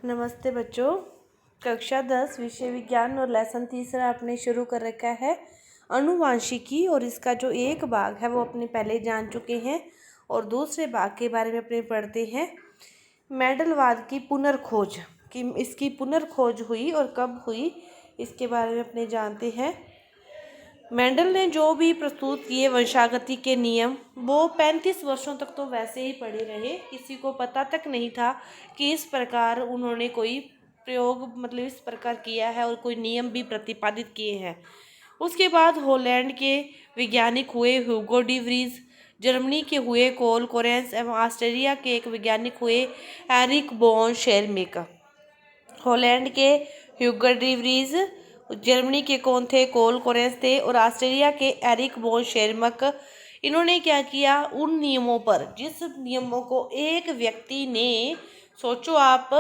नमस्ते बच्चों। कक्षा 10 विषय विज्ञान और लेसन तीसरा आपने शुरू कर रखा है अनुवांशिकी, और इसका जो एक भाग है वो अपने पहले जान चुके हैं और दूसरे भाग के बारे में अपने पढ़ते हैं। मेंडलवाद की पुनर्खोज, कि इसकी पुनर्खोज हुई और कब हुई इसके बारे में अपने जानते हैं। मेंडल ने जो भी प्रस्तुत किए वंशागति के नियम, वो 35 वर्षों तक तो वैसे ही पड़े रहे। किसी को पता तक नहीं था कि इस प्रकार उन्होंने कोई प्रयोग इस प्रकार किया है और कोई नियम भी प्रतिपादित किए हैं। उसके बाद हॉलैंड के वैज्ञानिक हुए ह्यूगो डी व्रीज, जर्मनी के हुए कोल कोरेंस एवं ऑस्ट्रेलिया के एक वैज्ञानिक हुए एरिक बोन शेरमेकर। हॉलैंड के ह्यूगो डी व्रीज, जर्मनी के कौन थे? कोल कोरेंस थे, और ऑस्ट्रेलिया के एरिक बोन शेरमक। इन्होंने क्या किया? उन नियमों पर, जिस नियमों को एक व्यक्ति ने, सोचो आप,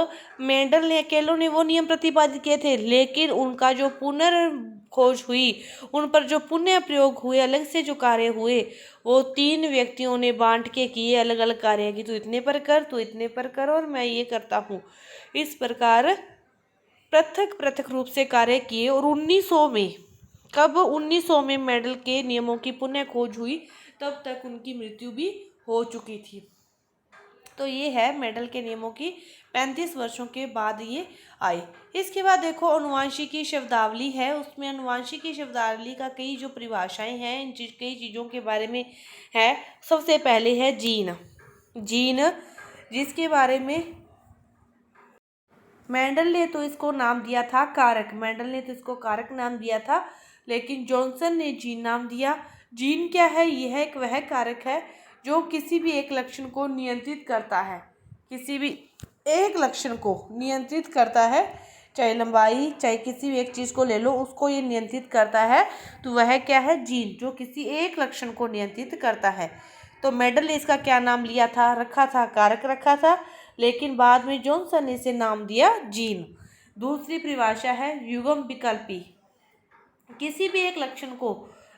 मेंडल ने अकेलों ने वो नियम प्रतिपादित किए थे, लेकिन उनका जो पुनर्खोज हुई, उन पर जो पुनः प्रयोग हुए, अलग से जो कार्य हुए, वो 3 व्यक्तियों ने बांट के किए अलग अलग कार्य, कि तू इतने पर कर, तू इतने पर कर, और मैं ये करता हूँ। इस प्रकार पृथक पृथक रूप से कार्य किए, और 1900 में, कब? 1900 में मेंडल के नियमों की पुनः खोज हुई, तब तक उनकी मृत्यु भी हो चुकी थी। तो ये है मेंडल के नियमों की 35 वर्षों के बाद ये आई। इसके बाद देखो अनुवांशिकी शब्दावली है, उसमें अनुवांशिकी शब्दावली का कई जो परिभाषाएं हैं, इन कई चीज़ों के बारे में है। सबसे पहले है जीन। जीन, जिसके बारे में मेंडल ने तो इसको नाम दिया था कारक। मेंडल ने तो इसको कारक नाम दिया था, लेकिन जॉनसन ने जीन नाम दिया। जीन क्या है? यह एक वह कारक है जो किसी भी एक लक्षण को नियंत्रित करता है। किसी भी एक लक्षण को नियंत्रित करता है, चाहे लंबाई, चाहे किसी भी एक चीज़ को ले लो, उसको ये नियंत्रित करता है। तो वह क्या है? जीन, जो किसी एक लक्षण को नियंत्रित करता है। तो मेंडल ने इसका क्या नाम लिया था? रखा था कारक रखा था, लेकिन बाद में जॉनसन ने इसे नाम दिया जीन। दूसरी परिभाषा है युग्म विकल्पी। किसी भी एक लक्षण को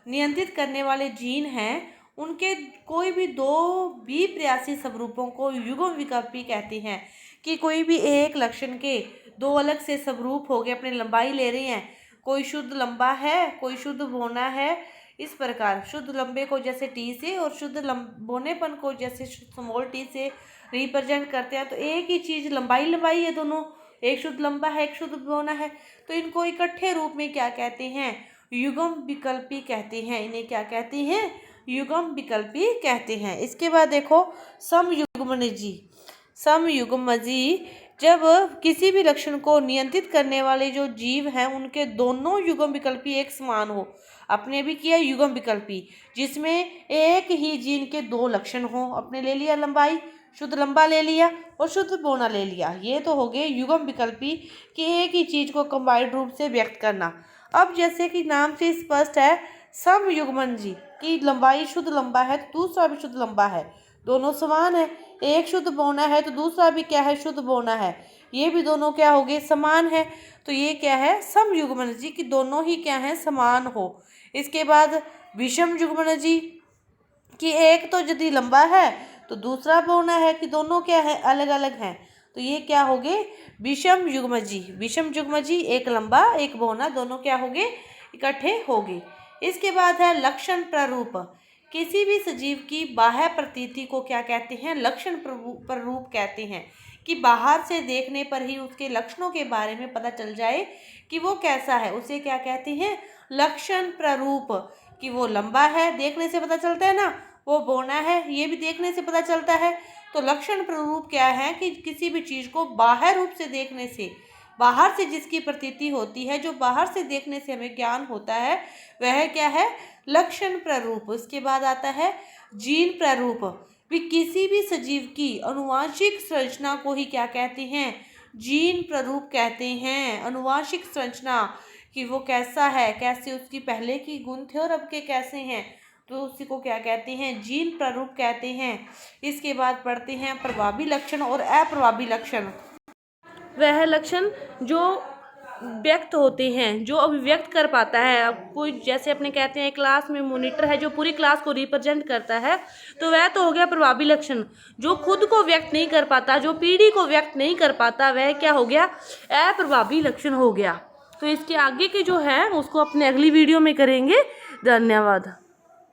नियंत्रित करने वाले जीन हैं, उनके कोई भी 2 प्रयासी स्वरूपों को युग्म विकल्पी कहते हैं। कि कोई भी एक लक्षण के 2 अलग से स्वरूप हो गए, अपनी लंबाई ले रहे हैं, कोई शुद्ध लंबा है, कोई शुद्ध बौना है। इस प्रकार शुद्ध लंबे को जैसे टी से और शुद्ध बौनेपन को जैसे स्मॉल टी से रिप्रेजेंट करते हैं, तो एक ही चीज़ लंबाई है दोनों, एक शुद्ध लंबा है, एक शुद्ध बौना है, तो इनको इकट्ठे रूप में क्या कहते हैं? युग्म विकल्पी कहते हैं। इन्हें क्या कहते हैं? युग्म विकल्पी कहते हैं। इसके बाद देखो समयुग्मनजी। समयुग्मनजी, जब किसी भी लक्षण को नियंत्रित करने वाले जो जीव हैं, उनके दोनों युग्म विकल्पी एक समान हो। अपने भी किया युग्म विकल्पी, जिसमें एक ही जीन के 2 लक्षण हो। अपने ले लिया लंबाई, शुद्ध लंबा ले लिया, और शुद्ध बौना ले लिया। ये तो हो गए युग्म विकल्पी, कि एक ही चीज को कंबाइंड रूप से व्यक्त करना। अब जैसे कि नाम से स्पष्ट है, समयुग्मन जी की लंबाई शुद्ध लंबा है तो दूसरा भी शुद्ध लंबा है, दोनों समान है। एक शुद्ध बौना है तो दूसरा भी क्या है? शुद्ध बौना है। ये भी दोनों क्या हो गए? समान है। तो ये क्या है? समयुग्मन जी, की दोनों ही क्या है? समान हो। इसके बाद विषम युग्मन जी, कि एक तो यदि लंबा है तो दूसरा बौना है, कि दोनों क्या है? अलग अलग हैं। तो ये क्या हो गए? विषम युग्मजी। विषम युग्मजी, एक लंबा एक बौना, दोनों क्या हो गए? इकट्ठे हो गए। इसके बाद है लक्षण प्ररूप। किसी भी सजीव की बाह्य प्रतीति को क्या कहते हैं? लक्षण प्ररूप कहते हैं। कि बाहर से देखने पर ही उसके लक्षणों के बारे में पता चल जाए कि वो कैसा है, उसे क्या कहते हैं? लक्षण प्ररूप। कि वो लंबा है, देखने से पता चलता है ना, वो बौना है, ये भी देखने से पता चलता है। तो लक्षण प्ररूप क्या है? कि किसी भी चीज़ को बाहर रूप से देखने से, बाहर से जिसकी प्रतीति होती है, जो बाहर से देखने से हमें ज्ञान होता है, वह क्या है? लक्षण प्ररूप। उसके बाद आता है जीन प्ररूप। भी किसी भी सजीव की अनुवांशिक संरचना को ही क्या कहते हैं? जीन प्ररूप कहते हैं। अनुवांशिक संरचना, कि वो कैसा है, कैसे उसकी पहले की गुण थे और अब के कैसे हैं, तो उसी को क्या कहते हैं? जीन प्ररूप कहते हैं। इसके बाद पढ़ते हैं प्रभावी लक्षण और अप्रभावी लक्षण। वह लक्षण जो व्यक्त होते हैं, जो अभिव्यक्त कर पाता है। अब कोई जैसे अपने कहते हैं क्लास में मॉनिटर है जो पूरी क्लास को रिप्रेजेंट करता है, तो वह तो हो गया प्रभावी लक्षण। जो खुद को व्यक्त नहीं कर पाता, जो पीढ़ी को व्यक्त नहीं कर पाता, वह क्या हो गया, अप्रभावी लक्षण हो गया। तो इसके आगे के जो है उसको अपने अगली वीडियो में करेंगे। धन्यवाद।